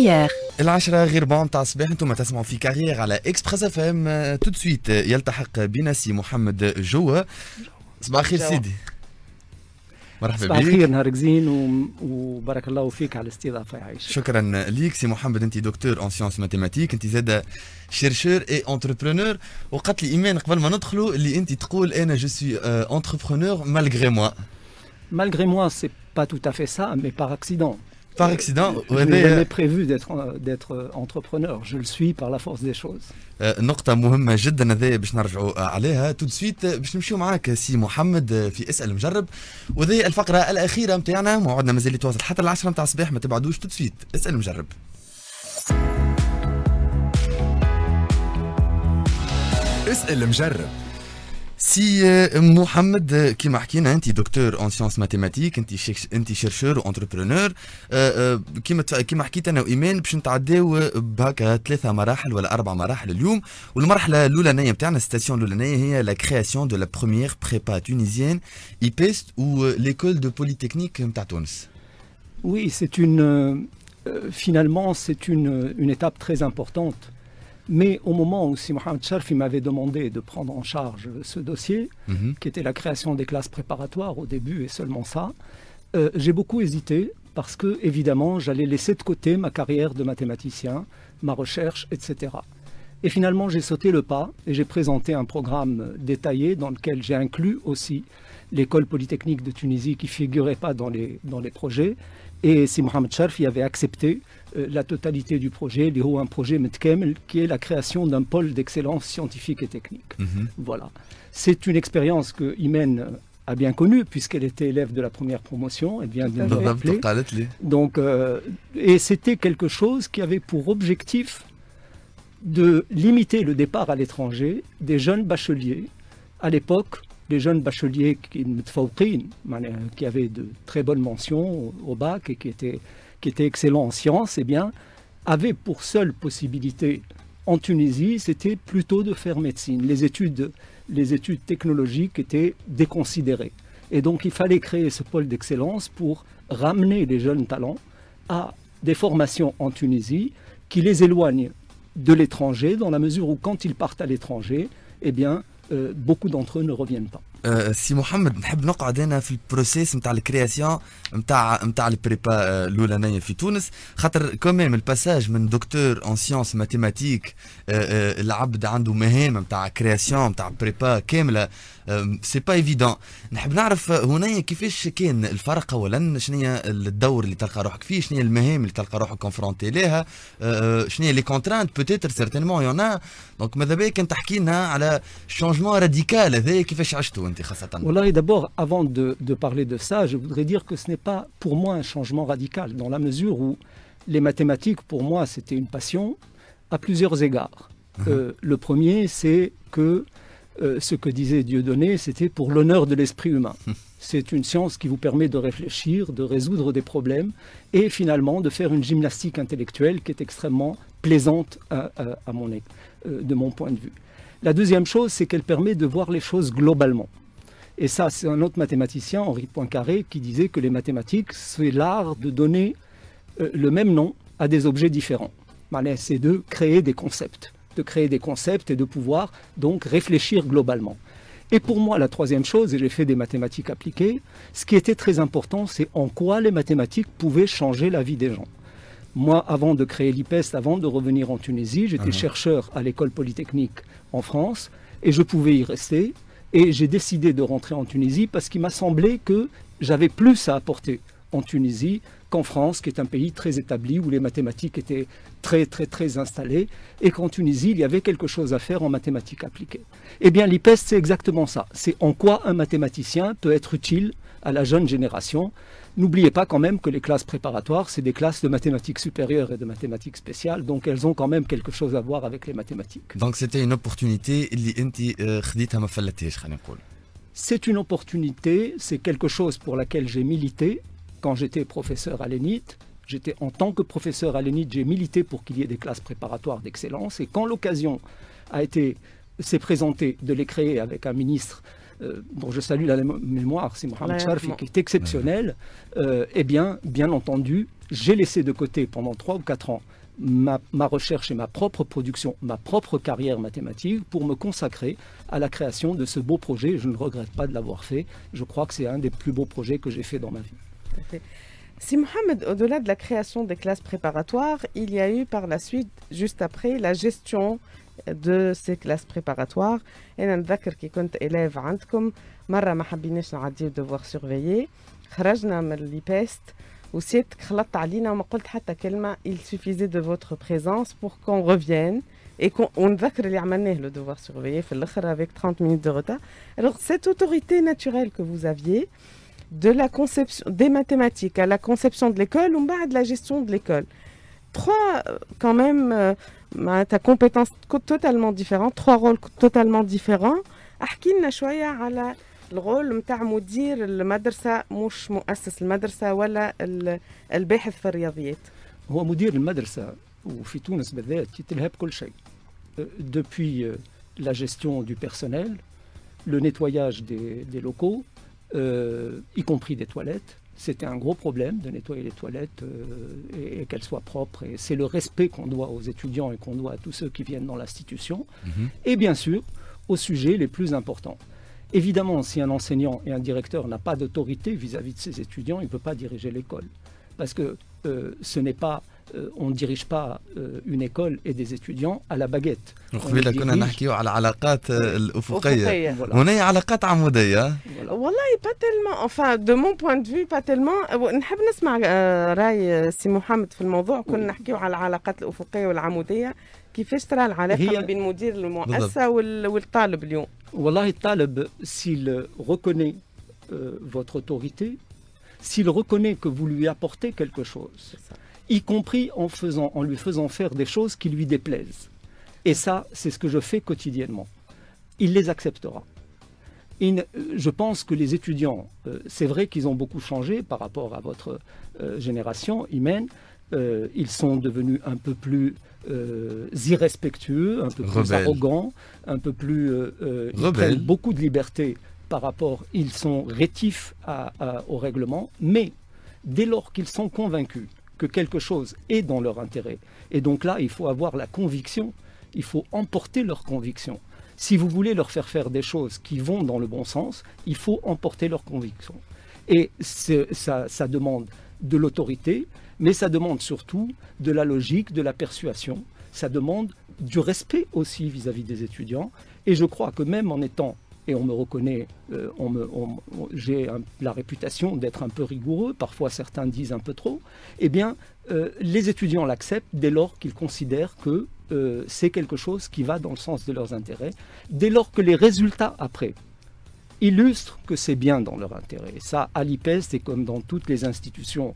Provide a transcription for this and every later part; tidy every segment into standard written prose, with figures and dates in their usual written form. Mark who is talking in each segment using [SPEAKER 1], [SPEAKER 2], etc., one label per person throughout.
[SPEAKER 1] كارير.
[SPEAKER 2] العشرة غير بون تاع الصباح انتم تسمعوا في كارير على اكسبريس اف ام. تو سويت يلتحق بنا سي محمد جوا. صباح الخير سيدي. مرحبا بك.
[SPEAKER 3] صباح الخير، نهارك زين وبارك الله فيك على الاستضافه يا عايشه.
[SPEAKER 2] شكرا ليك سي محمد. انت دكتور ان سيونس ماتيماتيك، انت زاده شيرشور اي انتربرونور. وقالت لي ايمان قبل ما ندخلوا اللي انت تقول انا جو سوي انتربرونور مالغري موا.
[SPEAKER 3] Malgré moi, c'est pas tout à fait ça, mais par accident.
[SPEAKER 2] Par accident.
[SPEAKER 3] Je n'ai jamais prévu d'être entrepreneur. Je le suis par la force des choses.
[SPEAKER 2] نقطة مهمة جدا هذه باش نرجعوا عليها تو سويت. باش نمشيو معاك سي محمد في اسأل مجرب، وهذه الفقرة الأخيرة نتاعنا. موعدنا مازال يتواصل حتى العشرة نتاع الصباح، ما تبعدوش. تو سويت اسأل مجرب.
[SPEAKER 4] اسأل مجرب.
[SPEAKER 2] سي محمد كيما حكينا انت دكتور ان سيونس ماتيماتيك، انت شيرشور وانتربرونور. كيما حكيت انا وايمان باش نتعداو بهكا 3 مراحل ولا 4 مراحل اليوم. والمرحله الاولانيه نتاعنا الستاسيون الاولانيه هي لا كرياسيون دو لا بروميير بريبا تونيزيان ايبيست و ليكول دو بوليتكنيك نتاع تونس.
[SPEAKER 3] Oui, c'est finalement c'est une étape très importante. Mais au moment où si Mohamed Charfi m'avait demandé de prendre en charge ce dossier, qui était la création des classes préparatoires au début et seulement ça, j'ai beaucoup hésité parce que, évidemment, j'allais laisser de côté ma carrière de mathématicien, ma recherche, etc. Et finalement, j'ai sauté le pas et j'ai présenté un programme détaillé dans lequel j'ai inclus aussi l'école polytechnique de Tunisie qui ne figurait pas dans les projets. Et si Mohamed Charfi avait accepté la totalité du projet, un projet Metkemel, qui est la création d'un pôle d'excellence scientifique et technique. Voilà. C'est une expérience que Imen a bien connue, puisqu'elle était élève de la première promotion, elle vient de me rappeler. Donc, et c'était quelque chose qui avait pour objectif de limiter le départ à l'étranger des jeunes bacheliers. À l'époque, les jeunes bacheliers qui avaient de très bonnes mentions au bac et qui étaient excellents en sciences, eh bien, avaient pour seule possibilité en Tunisie, c'était plutôt de faire médecine. Les études technologiques étaient déconsidérées. Et donc, il fallait créer ce pôle d'excellence pour ramener les jeunes talents à des formations en Tunisie qui les éloignent de l'étranger, dans la mesure où quand ils partent à l'étranger, eh bien, beaucoup d'entre eux ne reviennent pas.
[SPEAKER 2] سي محمد نحب نقعد انا في البروسيس نتاع الكرياسيون نتاع البريبا الاولانيه في تونس، خاطر كوميم الباساج من دكتور ان سيونس ماتيماتيك العبد عنده مهام نتاع كرياسيون نتاع بريبا كامله سي با ايفيدون. نحب نعرف هنا كيفاش كان الفرق، اولا شنو هي الدور اللي تلقى روحك فيه، شنو هي المهام اللي تلقى روحك كونفرونتي ليها، شنو هي لي كونترانت بوتيتر سيرتينمون يونا. دونك ماذا بيك كان تحكي لنا على شونجمون راديكال هذا كيفاش عشتوا انت خاصه.
[SPEAKER 3] Voilà, et d'abord, avant de parler de ça, je voudrais dire que ce n'est pas pour moi un changement radical, dans la mesure où les mathématiques, pour moi, c'était une passion à plusieurs égards. Le premier, c'est que ce que disait Dieudonné, c'était pour l'honneur de l'esprit humain. C'est une science qui vous permet de réfléchir, de résoudre des problèmes et finalement de faire une gymnastique intellectuelle qui est extrêmement plaisante de mon point de vue. La deuxième chose, c'est qu'elle permet de voir les choses globalement. Et ça, c'est un autre mathématicien, Henri Poincaré, qui disait que les mathématiques, c'est l'art de donner le même nom à des objets différents. C'est de créer des concepts et de pouvoir donc réfléchir globalement. Et pour moi, la troisième chose, et j'ai fait des mathématiques appliquées, ce qui était très important, c'est en quoi les mathématiques pouvaient changer la vie des gens. Moi, avant de créer l'IPEST, avant de revenir en Tunisie, j'étais chercheur à l'école polytechnique en France et je pouvais y rester. Et j'ai décidé de rentrer en Tunisie parce qu'il m'a semblé que j'avais plus à apporter en Tunisie qu'en France, qui est un pays très établi, où les mathématiques étaient très installées, et qu'en Tunisie, il y avait quelque chose à faire en mathématiques appliquées. Eh bien, l'IPEST, c'est exactement ça. C'est en quoi un mathématicien peut être utile à la jeune génération. N'oubliez pas quand même que les classes préparatoires, c'est des classes de mathématiques supérieures et de mathématiques spéciales, donc elles ont quand même quelque chose à voir avec les mathématiques.
[SPEAKER 2] Donc c'était une opportunité اللي انت خديتها ما فلتيش خلينا نقول.
[SPEAKER 3] C'est une opportunité, c'est quelque chose pour laquelle j'ai milité quand j'étais professeur à l'ENIT. En tant que professeur à l'ENIT, j'ai milité pour qu'il y ait des classes préparatoires d'excellence, et quand l'occasion s'est présentée de les créer avec un ministre dont je salue la mémoire, c'est Mohamed Charfi, qui est exceptionnel, eh bien entendu, j'ai laissé de côté pendant 3 ou 4 ans ma recherche et ma propre production, ma propre carrière mathématique pour me consacrer à la création de ce beau projet. Je ne regrette pas de l'avoir fait. Je crois que c'est un des plus beaux projets que j'ai fait dans ma vie.
[SPEAKER 1] Si Mohamed, au-delà de la création des classes préparatoires, il y a eu par la suite, juste après, la gestion de ces classes préparatoires. أنا نذكر كي كنت élève عندكم مرة ما حبيناش نعديو devoir surveiller خرجنا من ليبيست وسيادتك خلطت علينا وما قلت حتى كلمة. Il suffisait de votre présence pour qu'on revienne et qu'on نذكر اللي عملناه le devoir surveiller في الآخر avec 30 minutes de retard. Alors cette autorité naturelle que vous aviez de la conception des mathématiques à la conception de l'école ou de la gestion de l'école. 3 quand même ta compétence totalement différente, 3 rôles totalement différents. احكي لنا شويه على الرول نتاع مدير المدرسه مش مؤسس المدرسه ولا الباحث في الرياضيات.
[SPEAKER 3] هو مدير المدرسه وفي تونس بالذات يتلهى بكل شيء. Depuis la gestion du personnel, le nettoyage des locaux, y compris des toilettes. C'était un gros problème de nettoyer les toilettes et qu'elles soient propres. Et c'est le respect qu'on doit aux étudiants et qu'on doit à tous ceux qui viennent dans l'institution. Et bien sûr, aux sujets les plus importants. Évidemment, si un enseignant et un directeur n'a pas d'autorité vis-à-vis de ses étudiants, il ne peut pas diriger l'école. Parce que ce n'est pas... on ne dirige pas une école et des étudiants à la baguette.
[SPEAKER 2] قبيله كنا نحكيو على العلاقات الأفقية. هنا علاقات عمودية.
[SPEAKER 1] والله pas tellement. Enfin, de mon point de vue, pas tellement. نحب نسمع رأي سي محمد في الموضوع. كنا نحكيو على العلاقات الأفقية والعمودية. كيفاش ترى العلاقة بين مدير المؤسسة والطالب اليوم؟
[SPEAKER 3] والله الطالب s'il reconnaît votre autorité, s'il reconnaît que vous lui apportez quelque chose, y compris en lui faisant faire des choses qui lui déplaisent. Et ça, c'est ce que je fais quotidiennement. Il les acceptera. Je pense que les étudiants, c'est vrai qu'ils ont beaucoup changé par rapport à votre génération, Imen. Ils sont devenus un peu plus irrespectueux, un peu plus arrogants, un peu plus... ils prennent beaucoup de liberté par rapport... Ils sont rétifs au règlement, mais dès lors qu'ils sont convaincus que quelque chose est dans leur intérêt. Et donc là, il faut avoir la conviction, il faut emporter leur conviction. Si vous voulez leur faire des choses qui vont dans le bon sens, il faut emporter leur conviction. Et ça demande de l'autorité, mais ça demande surtout de la logique, de la persuasion, ça demande du respect aussi vis-à-vis des étudiants. Et je crois que même en étant... et on me reconnaît, j'ai la réputation d'être un peu rigoureux, parfois certains disent un peu trop, eh bien, les étudiants l'acceptent dès lors qu'ils considèrent que c'est quelque chose qui va dans le sens de leurs intérêts, dès lors que les résultats après illustrent que c'est bien dans leur intérêt. Et ça, à l'IPES, c'est comme dans toutes les institutions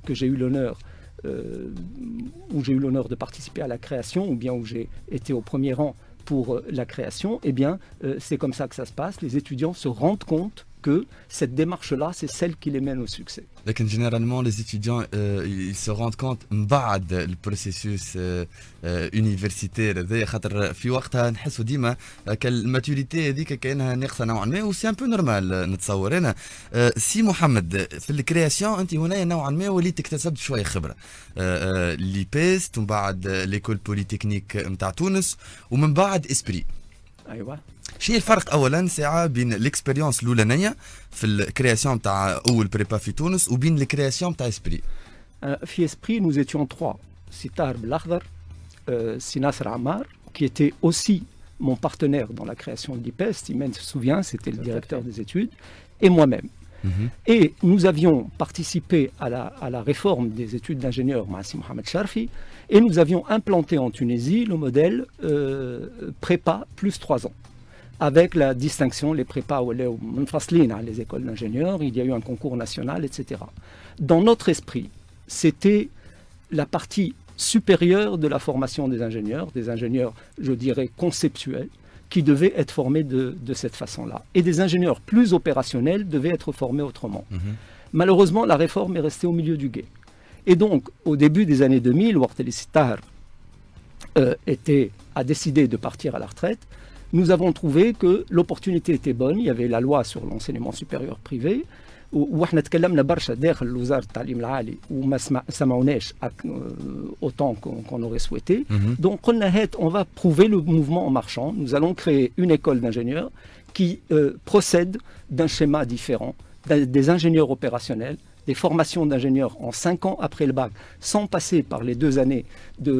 [SPEAKER 3] que j'ai eu l'honneur où j'ai eu l'honneur de participer à la création, ou bien où j'ai été au premier rang pour la création, eh bien, c'est comme ça que ça se passe. Les étudiants se rendent compte que cette démarche-là, c'est celle qui les mène au succès.
[SPEAKER 2] لكن généralement les étudiants ils se rendent compte من بعد البروسيسوس universitaire هذايا خاطر في وقتها نحسوا ديما الماتوريتي هذيك كانها ناقصه نوعا ما وسي ان بو نورمال نتصور انا. سي محمد في الكرياسيون انت هنا نوعا ما وليت اكتسبت شويه خبره لي بيست ومن بعد ليكول بوليتكنيك نتاع تونس ومن بعد اسبري.
[SPEAKER 3] ايوه
[SPEAKER 2] شنو الفرق اولا ساعه بين الاكسبيريونس الاولانيه في الكرياسيون تاع اول بريبا في تونس وبين الكرياسيون تاع اسبري؟
[SPEAKER 3] في اسبري nous étions 3. سي طارب الأخضر, سي ناصر عمار qui était aussi mon partenaire dans la création de l'IPES, Imen se souvient, c'était le directeur des études, et moi-même. Et nous avions participé à la réforme des études d'ingénieur Massi Mohamed Charfi, et nous avions implanté en Tunisie le modèle prépa plus 3 ans. Avec la distinction, les prépas ou les écoles d'ingénieurs, il y a eu un concours national, etc. Dans notre esprit, c'était la partie supérieure de la formation des ingénieurs, je dirais, conceptuels, qui devaient être formés de cette façon-là. Et des ingénieurs plus opérationnels devaient être formés autrement. Malheureusement, la réforme est restée au milieu du gué. Et donc, au début des années 2000, Wartel Sitar a décidé de partir à la retraite. nous avons trouvé que l'opportunité était bonne. Il y avait la loi sur l'enseignement supérieur privé. وإحنا تكلمنا برشا داخل وزارة التعليم العالي وما سمعناش autant qu'on aurait souhaité. Donc on va prouver le mouvement en marchant. Nous allons créer une école d'ingénieurs qui procède d'un schéma différent, des ingénieurs opérationnels, des formations d'ingénieurs en 5 ans après le bac, sans passer par les 2 années de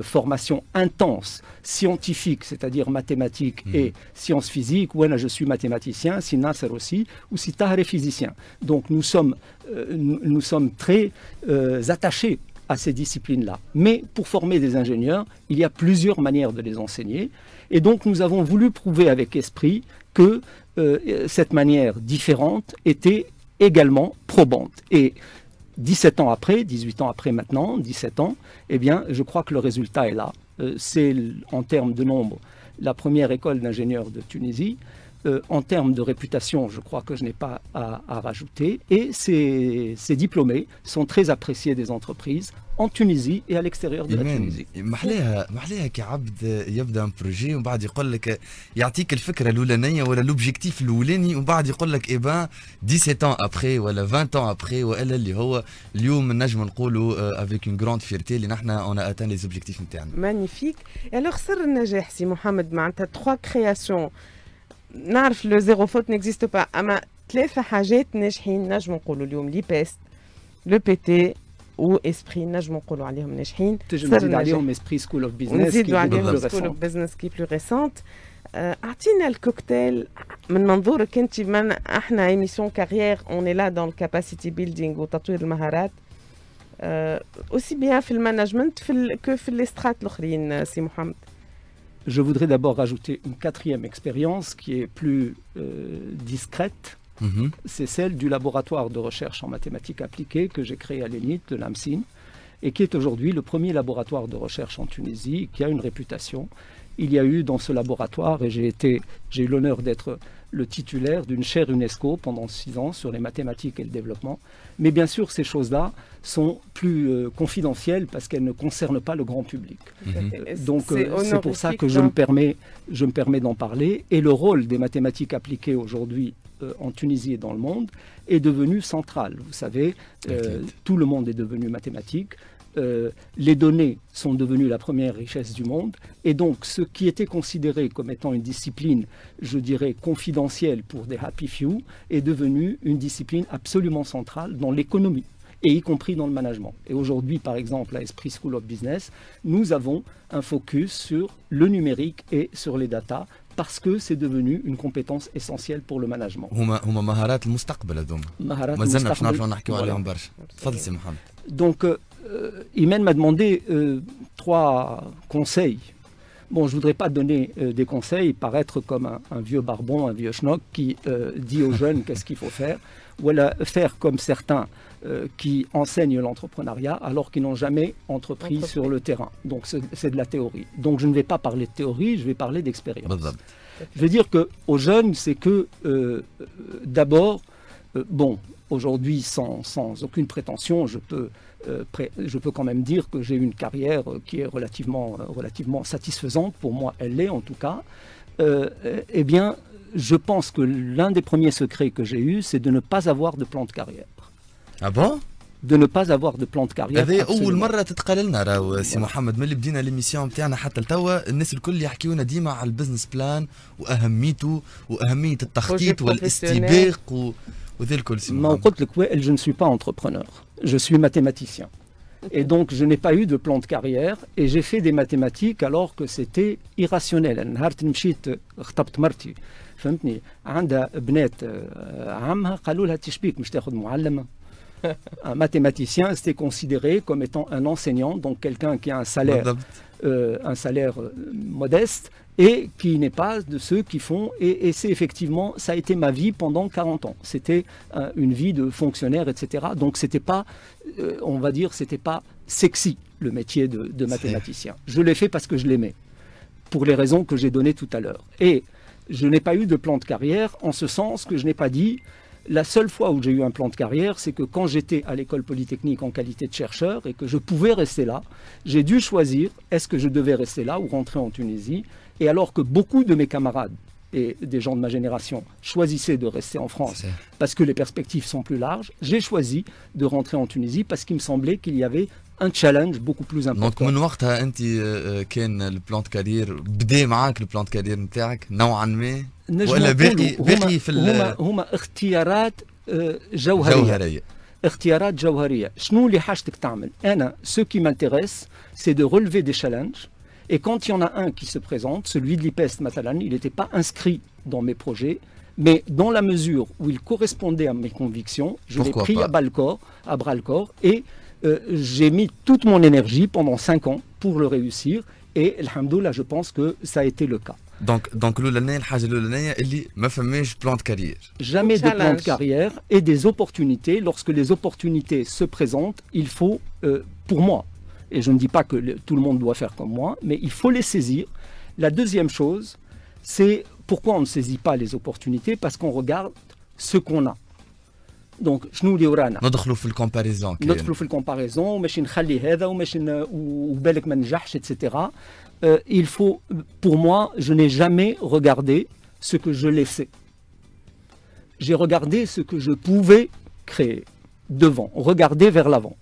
[SPEAKER 3] formation intense, scientifique, c'est-à-dire mathématiques et sciences physiques. Ou je suis mathématicien, si Nasser aussi, ou si Tahar est physicien. Donc nous sommes très attachés à ces disciplines-là. Mais pour former des ingénieurs, il y a plusieurs manières de les enseigner. Et donc nous avons voulu prouver avec esprit que cette manière différente était également probante. Et 17 ans après, 18 ans après maintenant, 17 ans, eh bien, je crois que le résultat est là. C'est, en termes de nombre, la première école d'ingénieurs de Tunisie. En termes de réputation, je crois que je n'ai pas à rajouter. Et ces diplômés sont très appréciés des entreprises en Tunisie et à l'extérieur de la Tunisie.
[SPEAKER 2] محليها كعبد يبدا ان بروجي ومن بعد يقول لك يعطيك الفكره الاولانيه ولا لوبجيكتيف الاولاني ومن بعد يقول لك اي بان 17 ans après ولا 20 ans après والا اللي هو اليوم نجم نقولوا افيك اون غراند فيرتي اللي نحن اون اتان لي زوبجيكتيف نتاعنا.
[SPEAKER 1] مانيفيك. الوغ سر النجاح سي محمد معناتها 3 كرياسيون نعرف لو زيرو فوت نيكزيست با اما 3 حاجات ناجحين نجم نقولوا اليوم لي بيست لو بي تي واسبري نجموا نقولوا عليهم ناجحين.
[SPEAKER 3] نزيد عليهم اسبري سكول اوف بزنس
[SPEAKER 1] نزيدوا عليهم سكول اوف بزنس كي بلو ريسونت. اعطينا الكوكتيل من منظورك انت. من احنا ايميسيون كارير اون لا دون الكاباسيتي بيلدينغ وتطوير المهارات aussi bien في المانجمنت que في لي سترات الاخرين سي محمد.
[SPEAKER 3] Je voudrais d'abord rajouter une 4e expérience qui est plus discrète. C'est celle du laboratoire de recherche en mathématiques appliquées que j'ai créé à l'ENIT de l'AMSIN et qui est aujourd'hui le premier laboratoire de recherche en Tunisie qui a une réputation. Il y a eu dans ce laboratoire, et j'ai eu l'honneur d'être le titulaire d'une chaire UNESCO pendant 6 ans sur les mathématiques et le développement. Mais bien sûr, ces choses-là sont plus confidentielles parce qu'elles ne concernent pas le grand public. Donc c'est pour ça que je me permets d'en parler. Et le rôle des mathématiques appliquées aujourd'hui en Tunisie et dans le monde est devenu central. Vous savez, tout le monde est devenu mathématique. Les données sont devenues la première richesse du monde. Et donc, ce qui était considéré comme étant une discipline, je dirais, confidentielle pour des happy few, est devenu une discipline absolument centrale dans l'économie, et y compris dans le management. Et aujourd'hui, par exemple, à Esprit School of Business, nous avons un focus sur le numérique et sur les data, parce que c'est devenu une compétence essentielle pour le management.
[SPEAKER 2] هما مهارات المستقبل هذوما.
[SPEAKER 3] مهارات
[SPEAKER 2] مازلنا باش نرجعوا نحكيوا عليهم برشا. تفضل سي محمد.
[SPEAKER 3] Donc, Imen m'a demandé 3 conseils. Bon, je ne voudrais pas donner des conseils, paraître comme un vieux barbon, un vieux schnock qui dit aux jeunes qu'est-ce qu'il faut faire, ou faire comme certains qui enseignent l'entrepreneuriat alors qu'ils n'ont jamais entrepris sur le terrain. Donc c'est de la théorie. Donc je ne vais pas parler de théorie, je vais parler d'expérience. Je vais dire qu'aux jeunes, c'est que d'abord, bon, aujourd'hui, sans aucune prétention, je peux quand même dire que j'ai eu une carrière qui est relativement satisfaisante. Pour moi, elle l'est en tout cas. Eh bien, je pense que l'un des premiers secrets que j'ai eu, c'est de ne pas avoir de plan de carrière.
[SPEAKER 2] Ah bon?
[SPEAKER 3] De ne pas avoir de plan de carrière.
[SPEAKER 2] هذه أول مرة تتقال لنا راهو سي محمد. ملي بدينا ليميسيون نتاعنا حتى لتوا الناس الكل يحكيونا ديما على البزنس بلان وأهميته وأهمية التخطيط والاستباق وذي الكل سي محمد.
[SPEAKER 3] ما قلت لك وائل, je ne suis pas entrepreneur. Je suis mathématicien. Et donc, je n'ai pas eu de plan de carrière et j'ai fait des mathématiques alors que c'était irrationnel. نهار مشيت خطبت مرتي فهمتني عندها بنات عمها قالوا لها تشبيك مش تاخذ معلمة. Un mathématicien, c'était considéré comme étant un enseignant, donc quelqu'un qui a un salaire modeste et qui n'est pas de ceux qui font, et c'est effectivement, ça a été ma vie pendant 40 ans. C'était une vie de fonctionnaire, etc. Donc c'était pas, on va dire, c'était pas sexy le métier de mathématicien. Je l'ai fait parce que je l'aimais, pour les raisons que j'ai données tout à l'heure. Et je n'ai pas eu de plan de carrière, en ce sens que je n'ai pas dit, la seule fois où j'ai eu un plan de carrière, c'est que quand j'étais à l'école polytechnique en qualité de chercheur et que je pouvais rester là, j'ai dû choisir est-ce que je devais rester là ou rentrer en Tunisie. Et alors que beaucoup de mes camarades et des gens de ma génération choisissaient de rester en France parce que les perspectives sont plus larges, j'ai choisi de rentrer en Tunisie parce qu'il me semblait qu'il y avait un challenge beaucoup plus important.
[SPEAKER 2] دونك من وقتها انت كان البلان دو كارير بدا معاك البلان دو كارير نتاعك نوعا ما ولا باقي في
[SPEAKER 3] هما اختيارات جوهريه. اختيارات جوهريه. شنو اللي حاجتك تعمل؟ انا ce qui m'intéresse c'est de relever des challenges. Et quand il y en a un qui se présente, celui de l'IPEST Matalan, il n'était pas inscrit dans mes projets, mais dans la mesure où il correspondait à mes convictions, je l'ai pris à bras le corps, et j'ai mis toute mon énergie pendant 5 ans pour le réussir, et alhamdoulilah, je pense que ça a été le cas.
[SPEAKER 2] Donc l'oulané, الحاجة الأولانية اللي ما فماش plan de carrière.
[SPEAKER 3] Jamais de plan de carrière et des opportunités. Lorsque les opportunités se présentent, il faut, pour moi, et je ne dis pas que tout le monde doit faire comme moi, mais il faut les saisir. La deuxième chose, c'est pourquoi on ne saisit pas les opportunités, parce qu'on regarde ce qu'on a. Donc, شنو اللي ورانا؟
[SPEAKER 2] ندخلوا في الكومباريزون.
[SPEAKER 3] ندخلوا في الكومباريزون وماشي نخلي هذا وماشي وبالك ما نجحش etc. Il faut, pour moi, je n'ai jamais regardé ce que je laissais. J'ai regardé ce que je pouvais créer devant, regarder vers l'avant.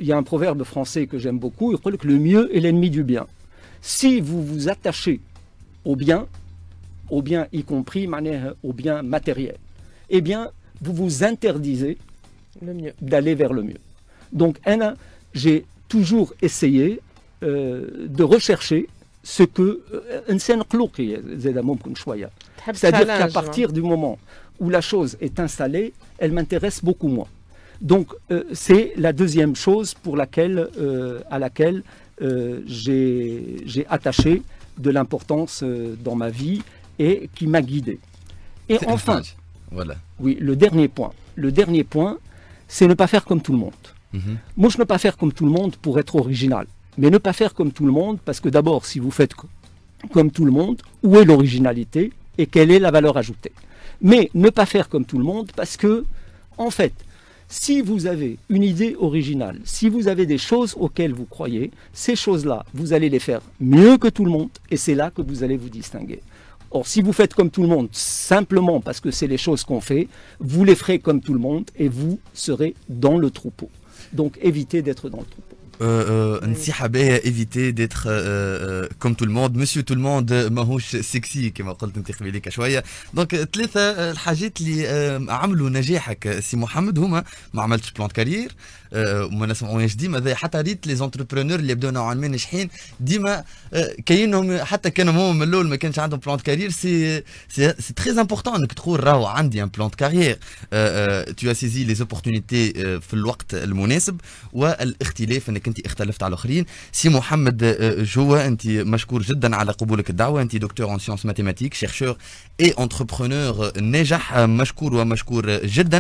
[SPEAKER 3] Il y a un proverbe français que j'aime beaucoup, il dit que le mieux est l'ennemi du bien. Si vous vous attachez au bien y compris au bien matériel, eh bien, vous vous interdisez d'aller vers le mieux. Donc, j'ai toujours essayé de rechercher ce que c'est-à-dire qu'à partir du moment où la chose est installée, elle m'intéresse beaucoup moins. Donc c'est la deuxième chose pour à laquelle j'ai attaché de l'importance dans ma vie et qui m'a guidé. Et enfin,
[SPEAKER 2] voilà.
[SPEAKER 3] Oui, le dernier point, c'est ne pas faire comme tout le monde. Moi, je ne peux pas faire comme tout le monde pour être original. Mais ne pas faire comme tout le monde, parce que d'abord, si vous faites comme tout le monde, où est l'originalité et quelle est la valeur ajoutée? Mais ne pas faire comme tout le monde, parce que, en fait, si vous avez une idée originale, si vous avez des choses auxquelles vous croyez, ces choses-là, vous allez les faire mieux que tout le monde, et c'est là que vous allez vous distinguer. Or, si vous faites comme tout le monde, simplement parce que c'est les choses qu'on fait, vous les ferez comme tout le monde, et vous serez dans le troupeau. Donc, évitez d'être dans le troupeau.
[SPEAKER 2] نصيحة باهية ايفيتي ديتخ كوم تو الموند مسيو تو الموند ماهوش سكسي كما قلت انت قبيليك شوية. دونك ثلاثة الحاجات اللي عملوا نجاحك سي محمد هما ما عملتش بلان كارير وما نسمعوهاش ديما حتى ريت لي زونتربرونور اللي يبداو نوعا ما ناجحين ديما كاينهم حتى كانوا هما من الاول ما كانش عندهم بلان كارير سي تري امبورطون انك تقول راهو عندي ان بلان كارير تو سيزي لي زوبورتونيتي في الوقت المناسب والاختلاف انك انت اختلفت على الاخرين. سي محمد جوا انت مشكور جدا على قبولك الدعوه. انت دكتور ان سيونس ماتيماتيك شيرشور اي انتربرونور ناجح مشكور ومشكور جدا.